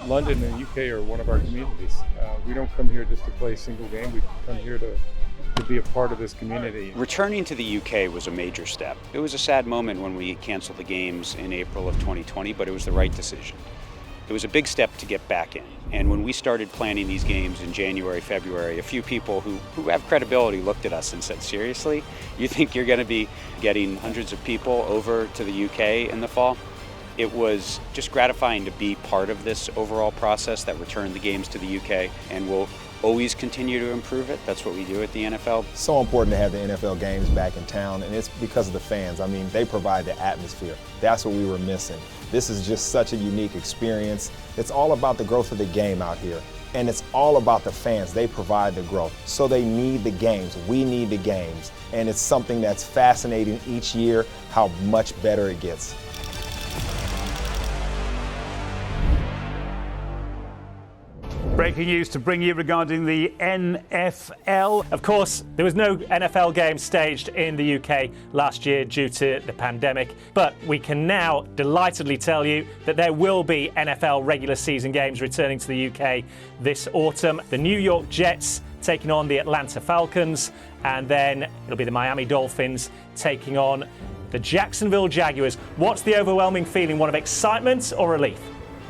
London and UK are one of our communities. We don't come here just to play a single game. We come here to be a part of this community. Returning to the UK was a major step. It was a sad moment when we canceled the games in April of 2020, but it was the right decision. It was a big step to get back in. And when we started planning these games in January, February, a few people who have credibility looked at us and said, seriously? You think you're going to be getting hundreds of people over to the UK in the fall? It was just gratifying to be part of this overall process that returned the games to the UK, and we'll always continue to improve it. That's what we do at the NFL. So important to have the NFL games back in town, and it's because of the fans. I mean, they provide the atmosphere. That's what we were missing. This is just such a unique experience. It's all about the growth of the game out here, and it's all about the fans. They provide the growth. So they need the games. We need the games, and it's something that's fascinating each year, how much better it gets. Breaking news to bring you regarding the NFL. Of course, there was no NFL game staged in the UK last year due to the pandemic, but we can now delightedly tell you that there will be NFL regular season games returning to the UK this autumn. The New York Jets taking on the Atlanta Falcons, and then it'll be the Miami Dolphins taking on the Jacksonville Jaguars. What's the overwhelming feeling? One of excitement or relief?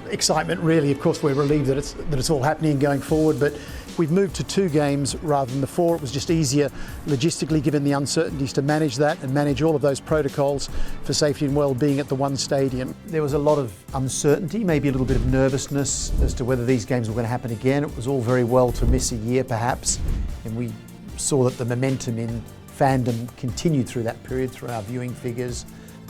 Excitement, really. Of course, we're relieved that it's all happening and going forward, but we've moved to 2 games rather than the 4. It was just easier logistically, given the uncertainties, to manage that and manage all of those protocols for safety and well-being at the one stadium. There was a lot of uncertainty, maybe a little bit of nervousness as to whether these games were going to happen again. It was all very well to miss a year, perhaps, and we saw that the momentum in fandom continued through that period, through our viewing figures.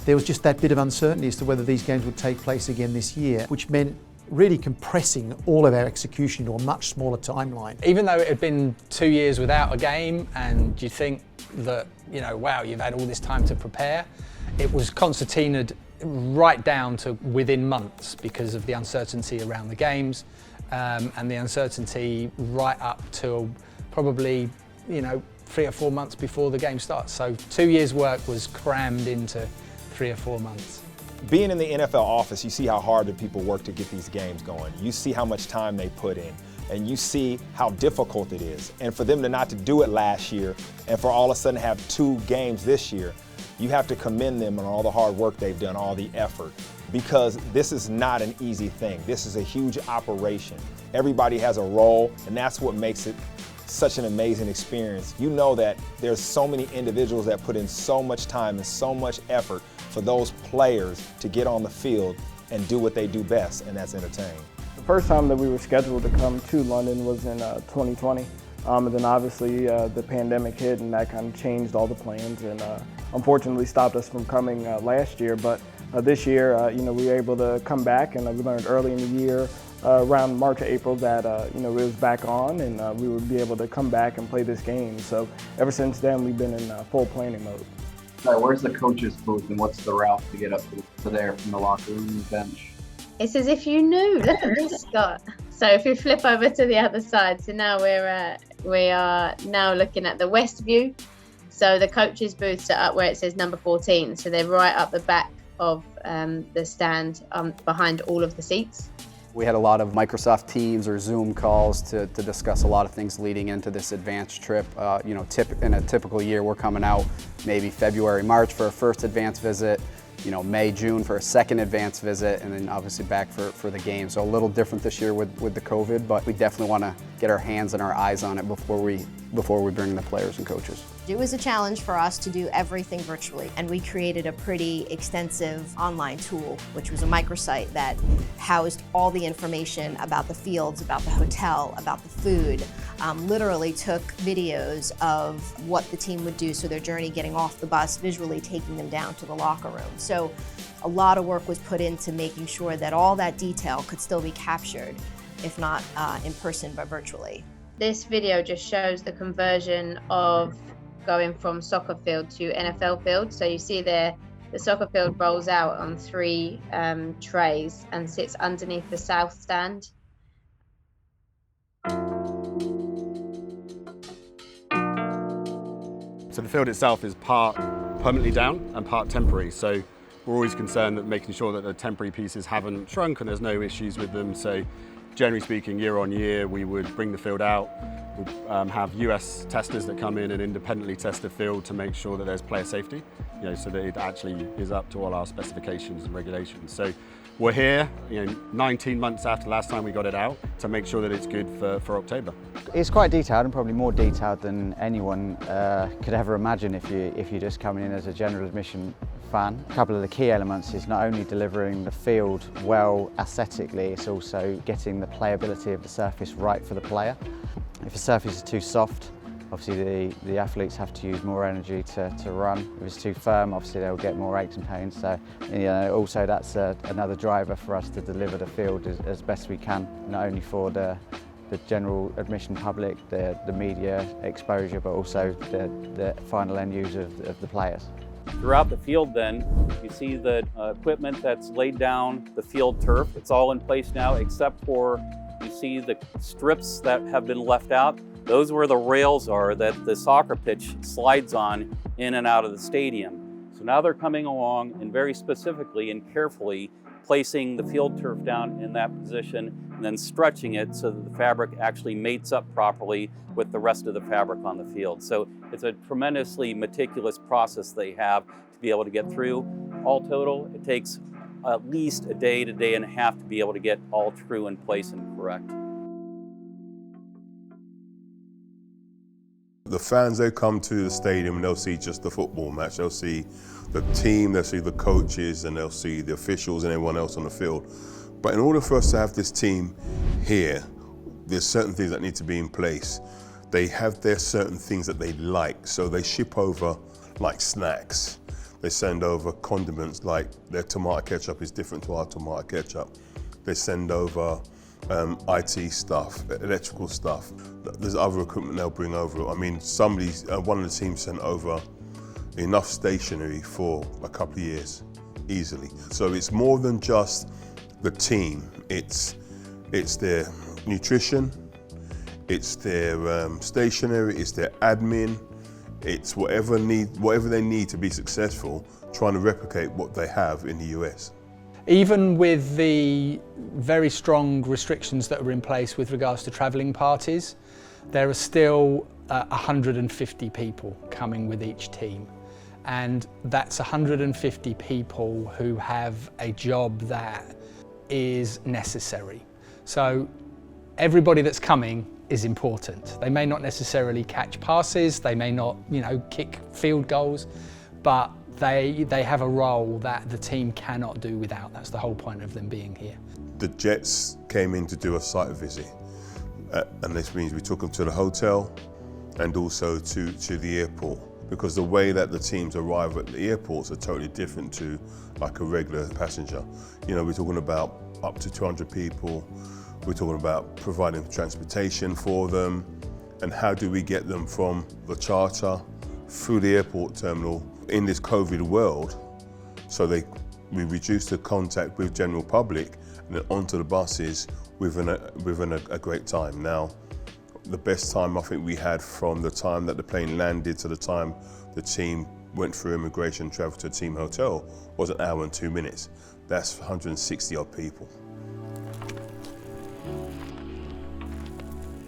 There was just that bit of uncertainty as to whether these games would take place again this year, which meant really compressing all of our execution into a much smaller timeline. Even though it had been 2 years without a game, and you think that, wow, you've had all this time to prepare, it was concertinaed right down to within months because of the uncertainty around the games, and the uncertainty right up till probably, 3 or 4 months before the game starts. So 2 years' work was crammed into 3 or 4 months. Being in the NFL office, you see how hard the people work to get these games going. You see how much time they put in, and you see how difficult it is. And for them not to do it last year, and for all of a sudden have 2 games this year, you have to commend them on all the hard work they've done, all the effort, because this is not an easy thing. This is a huge operation. Everybody has a role, and that's what makes it such an amazing experience. You know that there's so many individuals that put in so much time and so much effort for those players to get on the field and do what they do best, and that's entertain. The first time that we were scheduled to come to London was in 2020, and then obviously the pandemic hit, and that kind of changed all the plans, and unfortunately stopped us from coming last year. But this year, we were able to come back, and we learned early in the year, around March or April, that it was back on, and we would be able to come back and play this game. So ever since then, we've been in full planning mode. Sorry, where's the coach's booth, and what's the route to get up to there from the locker room and bench? It's as if you knew. Look at this, Scott. So if you flip over to the other side, so now we are now looking at the west view. So the coaches' booths are up where it says number 14. So they're right up the back of the stand, behind all of the seats. We had a lot of Microsoft Teams or Zoom calls to discuss a lot of things leading into this advanced trip. In a typical year, we're coming out maybe February, March for a first advanced visit, May, June for a second advanced visit, and then obviously back for the game. So a little different this year with the COVID, but we definitely want to get our hands and our eyes on it before we bring the players and coaches. It was a challenge for us to do everything virtually, and we created a pretty extensive online tool, which was a microsite that housed all the information about the fields, about the hotel, about the food. Literally took videos of what the team would do, so their journey getting off the bus, visually taking them down to the locker room. So a lot of work was put into making sure that all that detail could still be captured, if not in person, but virtually. This video just shows the conversion of going from soccer field to NFL field. So you see there, the soccer field rolls out on 3 trays and sits underneath the south stand. So the field itself is part permanently down and part temporary. So we're always concerned that making sure that the temporary pieces haven't shrunk and there's no issues with them. So generally speaking, year on year, we would bring the field out. We'd have US testers that come in and independently test the field to make sure that there's player safety, so that it actually is up to all our specifications and regulations. So we're here, 19 months after last time we got it out to make sure that it's good for October. It's quite detailed, and probably more detailed than anyone could ever imagine if you're just coming in as a general admission fan. A couple of the key elements is not only delivering the field well aesthetically, it's also getting the playability of the surface right for the player. If the surface is too soft, obviously the athletes have to use more energy to run. If it's too firm, obviously they'll get more aches and pains. So also that's another driver for us to deliver the field as best we can, not only for the general admission public, the media exposure, but also the final end user of the players. Throughout the field then, you see the equipment that's laid down, the field turf. It's all in place now except for, you see the strips that have been left out. Those where the rails are that the soccer pitch slides on in and out of the stadium. So now they're coming along and very specifically and carefully placing the field turf down in that position and then stretching it so that the fabric actually mates up properly with the rest of the fabric on the field. So it's a tremendously meticulous process they have to be able to get through. All total, it takes at least a day to day and a half to be able to get all true in place and correct. The fans, they come to the stadium and they'll see just the football match. They'll see the team, they'll see the coaches, and they'll see the officials and everyone else on the field. But in order for us to have this team here, there's certain things that need to be in place. They have their certain things that they like, so they ship over like snacks. They send over condiments, like their tomato ketchup is different to our tomato ketchup. They send over IT stuff, electrical stuff. There's other equipment they'll bring over. I mean, one of the teams sent over enough stationery for a couple of years, easily. So it's more than just the team. It's their nutrition, it's their stationery, it's their admin, it's whatever they need to be successful, trying to replicate what they have in the US. Even with the very strong restrictions that are in place with regards to travelling parties, there are still 150 people coming with each team. And that's 150 people who have a job that is necessary. So everybody that's coming is important. They may not necessarily catch passes, they may not, kick field goals, but they have a role that the team cannot do without. That's the whole point of them being here. The Jets came in to do a site visit, and this means we took them to the hotel and also to the airport, because the way that the teams arrive at the airports are totally different to like a regular passenger. We're talking about up to 200 people. We're talking about providing transportation for them, and how do we get them from the charter through the airport terminal in this COVID world, so we reduce the contact with general public and then onto the buses within a great time. Now, the best time I think we had from the time that the plane landed to the time the team went through immigration, traveled to a team hotel, was 1 hour and 2 minutes. That's 160 odd people.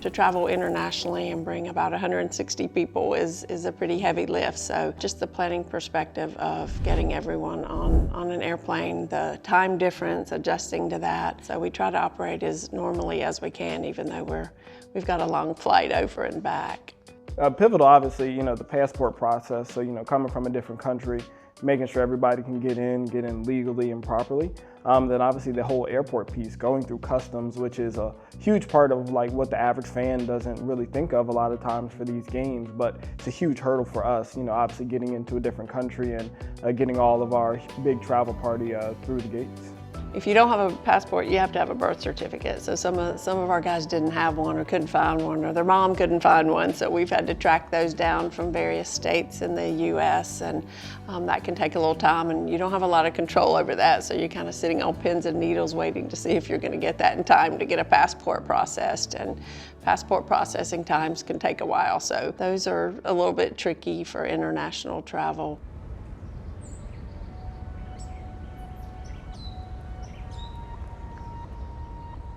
To travel internationally and bring about 160 people is a pretty heavy lift. So just the planning perspective of getting everyone on an airplane, the time difference, adjusting to that. So we try to operate as normally as we can, even though we've got a long flight over and back. Pivotal, obviously, the passport process. So, coming from a different country, making sure everybody can get in legally and properly. Then obviously the whole airport piece, going through customs, which is a huge part of like what the average fan doesn't really think of a lot of times for these games, but it's a huge hurdle for us, obviously getting into a different country and getting all of our big travel party through the gates. If you don't have a passport, you have to have a birth certificate. So some of our guys didn't have one or couldn't find one, or their mom couldn't find one. So we've had to track those down from various states in the US, and that can take a little time, and you don't have a lot of control over that. So you're kind of sitting on pins and needles waiting to see if you're going to get that in time to get a passport processed. And passport processing times can take a while. So those are a little bit tricky for international travel.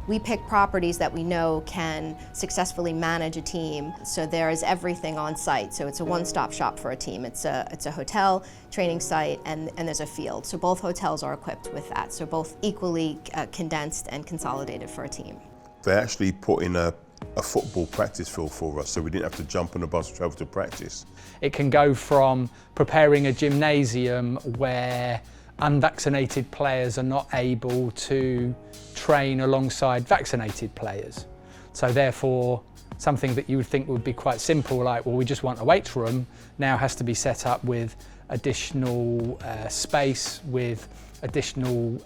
We pick properties that we know can successfully manage a team, so there is everything on site. So it's a one-stop shop for a team. It's a hotel, training site, and there's a field. So both hotels are equipped with that. So both equally condensed and consolidated for a team. They actually put in a football practice field for us, so we didn't have to jump on a bus and travel to practice. It can go from preparing a gymnasium where unvaccinated players are not able to train alongside vaccinated players. So therefore, something that you would think would be quite simple, like, well, we just want a weights room, now has to be set up with additional space, with additional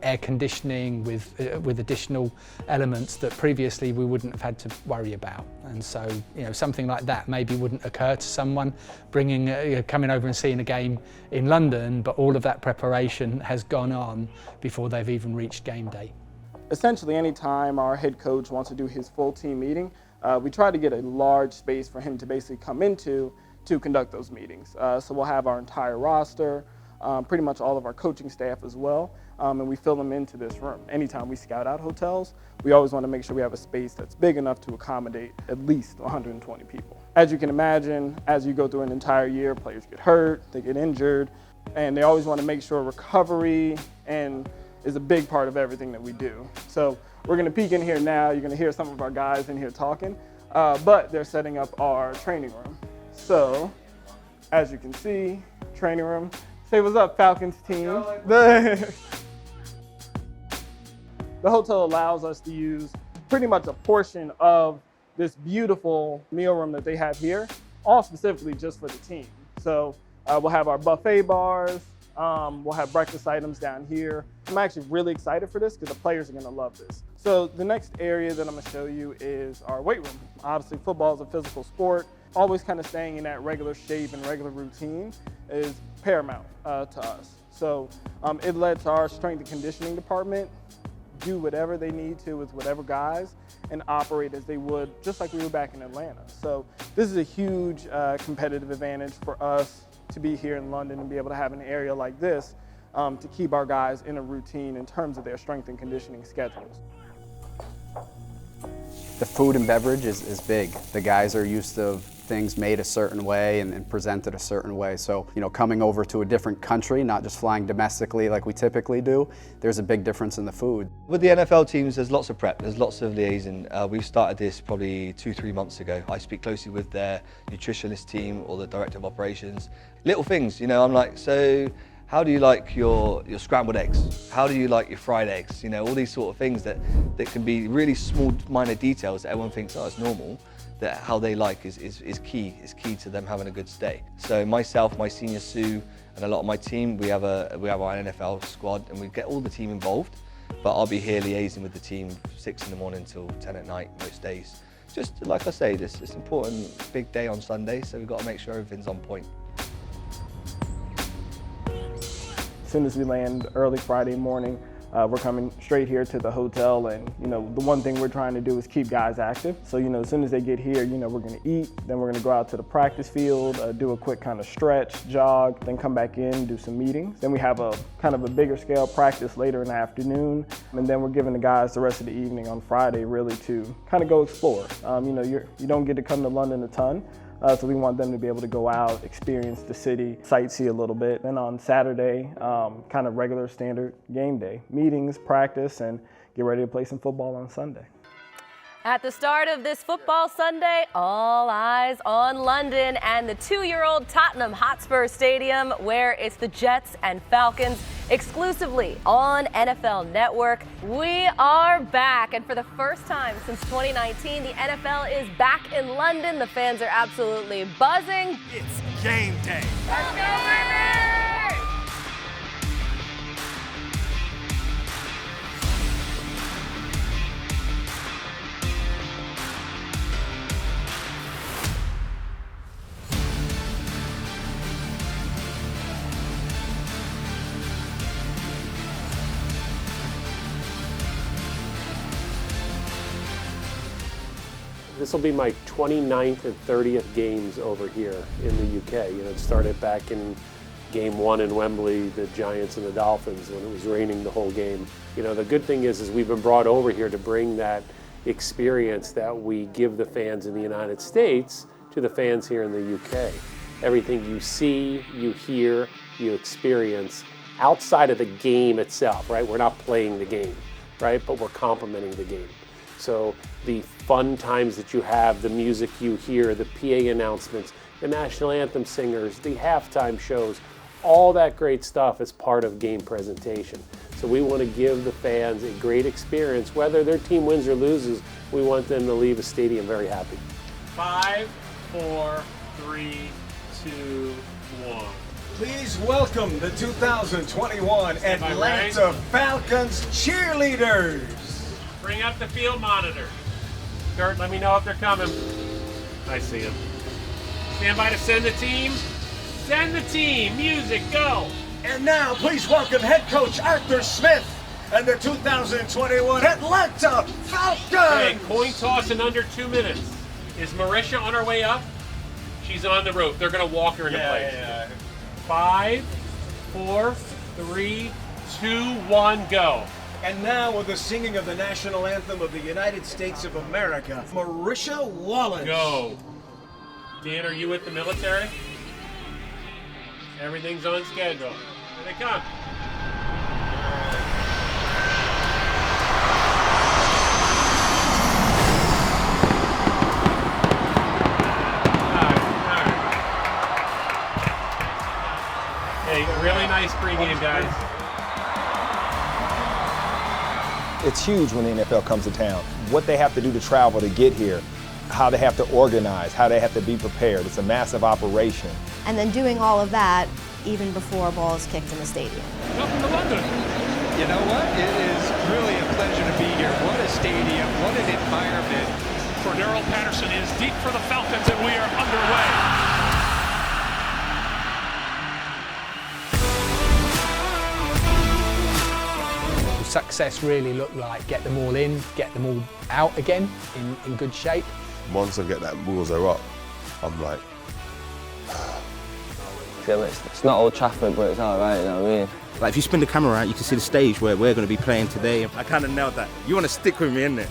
air conditioning, with additional elements that previously we wouldn't have had to worry about. And so, something like that maybe wouldn't occur to someone coming over and seeing a game in London, but all of that preparation has gone on before they've even reached game day. Essentially, anytime our head coach wants to do his full team meeting, we try to get a large space for him to basically come into to conduct those meetings. So we'll have our entire roster, pretty much all of our coaching staff as well, and we fill them into this room. Anytime we scout out hotels, we always want to make sure we have a space that's big enough to accommodate at least 120 people. As you can imagine, as you go through an entire year, players get hurt, they get injured, and they always want to make sure recovery is a big part of everything that we do. So we're going to peek in here now. You're going to hear some of our guys in here talking, but they're setting up our training room. So as you can see, training room. Say what's up, Falcons team. The hotel allows us to use pretty much a portion of this beautiful meal room that they have here, all specifically just for the team. So we'll have our buffet bars, we'll have breakfast items down here. I'm actually really excited for this because the players are gonna love this. So the next area that I'm gonna show you is our weight room. Obviously, football is a physical sport. Always kind of staying in that regular shape and regular routine is paramount to us. So it lets our strength and conditioning department do whatever they need to with whatever guys and operate as they would, just like we were back in Atlanta. So this is a huge competitive advantage for us to be here in London and be able to have an area like this to keep our guys in a routine in terms of their strength and conditioning schedules. The food and beverage is big. The guys are used to things made a certain way and presented a certain way. So, coming over to a different country, not just flying domestically like we typically do, there's a big difference in the food. With the NFL teams, there's lots of prep, there's lots of liaison. We've started this probably 2-3 months ago. I speak closely with their nutritionist team or the director of operations. Little things, I'm like, so how do you like your scrambled eggs? How do you like your fried eggs? All these sort of things that can be really small, minor details that everyone thinks, oh, it's normal. That how they like is key to them having a good stay. So myself, my senior Sue, and a lot of my team, we have our NFL squad, and we get all the team involved. But I'll be here liaising with the team 6 in the morning till 10 at night most days. Just like I say, it's important, big day on Sunday, so we've got to make sure everything's on point. As soon as we land early Friday morning, we're coming straight here to the hotel, and the one thing we're trying to do is keep guys active. So as soon as they get here, we're going to eat, then we're going to go out to the practice field, do a quick kind of stretch, jog, then come back in, do some meetings. Then we have a kind of a bigger scale practice later in the afternoon, and then we're giving the guys the rest of the evening on Friday really to kind of go explore. You don't get to come to London a ton. So we want them to be able to go out, experience the city, sightsee a little bit. Then on Saturday, kind of regular standard game day, meetings, practice, and get ready to play some football on Sunday. At the start of this football Sunday, all eyes on London and the 2-year-old Tottenham Hotspur Stadium, where it's the Jets and Falcons exclusively on NFL Network. We are back, and for the first time since 2019, the NFL is back in London. The fans are absolutely buzzing. It's game day. Let's go, baby! This will be my 29th and 30th games over here in the UK. It started back in Game 1 in Wembley, the Giants and the Dolphins, when it was raining the whole game. You know, the good thing is we've been brought over here to bring that experience that we give the fans in the United States to the fans here in the UK. Everything you see, you hear, you experience outside of the game itself, right? We're not playing the game, right? But we're complementing the game. So the fun times that you have, the music you hear, the PA announcements, the national anthem singers, the halftime shows, all that great stuff is part of game presentation. So we want to give the fans a great experience. Whether their team wins or loses, we want them to leave the stadium very happy. 5, 4, 3, 2, 1. Please welcome the 2021 Atlanta Falcons cheerleaders. Bring up the field monitor. Kurt, let me know if they're coming. I see them. Stand by to send the team. Send the team. Music, go. And now, please welcome head coach Arthur Smith and the 2021 Atlanta Falcons. Okay, coin toss in under 2 minutes. Is Marisha on her way up? She's on the rope. They're going to walk her into place. 5, 4, 3, 2, 1, go. And now with the singing of the national anthem of the United States of America, Marisha Wallace. Go. Dan, are you with the military? Everything's on schedule. Here they come. Hey, really nice pregame, guys. It's huge when the NFL comes to town. What they have to do to travel to get here, how they have to organize, how they have to be prepared. It's a massive operation. And then doing all of that even before a ball is kicked in the stadium. Welcome to London. You know what? It is really a pleasure to be here. What a stadium, what an environment. Cordero Patterson is deep for the Falcons, and we are underway. Success really looked like get them all in, get them all out again in good shape. Once I get that wheels are up, I'm like, it's not Old Trafford, but it's all right, you know what I mean? Like if you spin the camera out, you can see the stage where we're going to be playing today. I kind of nailed that. You want to stick with me, innit?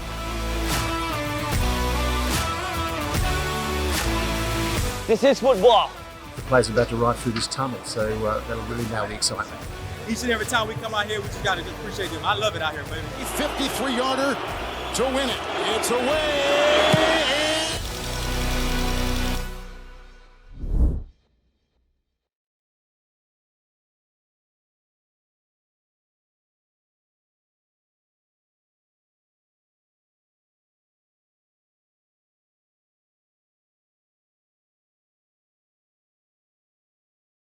This is football. The players are about to ride through this tunnel, so that'll really nail the excitement. Each and every time we come out here, we just got to just appreciate them. I love it out here, baby. 53-yarder to win it. It's away.